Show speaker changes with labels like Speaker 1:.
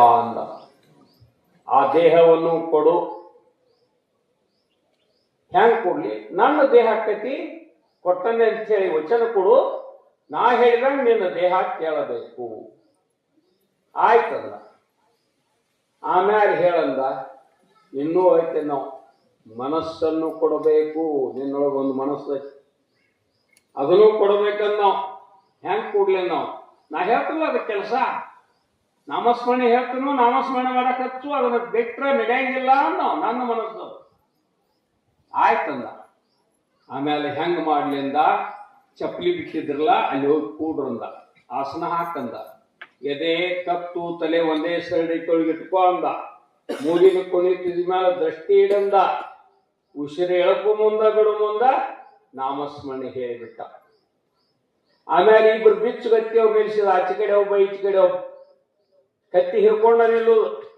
Speaker 1: ಅಂದ. ಆ ದೇಹವನ್ನು ಕೊಡು. ಹೆಂಗ್ ಕೊಡ್ಲಿ? ನನ್ನ ದೇಹ ಆಕೈತಿ, ಕೊಟ್ಟನೆ ಅಂತ ಹೇಳಿ ವಚನ ಕೊಡು. ನಾ ಹೇಳಿದಾಗ ನಿನ್ನ ದೇಹ ಕೇಳಬೇಕು. ಆಯ್ತಲ್ಲ. ಆಮೇಲೆ ಹೇಳಂದ, ಇನ್ನೂ ಐತೆ, ನಾವು ಮನಸ್ಸನ್ನು ಕೊಡಬೇಕು. ನಿನ್ನೊಳಗೆ ಒಂದು ಮನಸ್ಸು ಅದನ್ನು ಕೊಡಬೇಕಂದ. ನಾವು ಹೆಂಗ್ ಕೊಡ್ಲಿ? ನಾ ಹೇಳ್ತಿಲ್ಲ ಅದ ಕೆಲಸ. ನಾಮಸ್ಮರಣೆ ಹೇಳ್ತೀನೋ, ನಾಮಸ್ಮರಣೆ ಮಾಡಕ್ ಹಚ್ಚು, ಅದನ್ನ ಬಿಟ್ರೆ ನಡೆಯಂಗಿಲ್ಲ ಅನ್ನೋ ನನ್ನ ಮನಸ್ಸು. ಆಯ್ತಂದ. ಆಮೇಲೆ ಹೆಂಗ್ ಮಾಡ್ಲಿಂದ, ಚಪ್ಪಲಿ ಬಿಟ್ಟಿದ್ರಲ್ಲ ಅಲ್ಲಿ ಹೋಗಿ ಕೂಡ್ರಂದ. ಆಸನ ಹಾಕಂದ. ಎದೆ ಕತ್ತು ತಲೆ ಒಂದೇ ಸೈಡ್ ತೊಳಗಿಟ್ಕೊ ಅಂದ. ಮೂಗಿನ ಕುಣಿತಿದ ಮೇಲೆ ದೃಷ್ಟಿ ಇಡಂದ. ಉಸಿರು ಎಳಕು ಮುಂದ ಬಿಡು ಮುಂದ ನಾಮಸ್ಮರಣೆ ಹೇಳಿಬಿಟ್ಟ. ಆಮೇಲೆ ಇಬ್ರು ಬಿಚ್ಚು ಕತ್ತಿ ಅವ್ರು ನಿಲ್ಸಿದ. ಆಚೆ ಕಡೆ ಒಬ್ಬ, ಈಚೆ ಕಡೆ ಒಬ್ಬ. ಕತ್ತಿ ಹಿಡ್ಕೊಂಡ ನಿಲ್ಲುದು.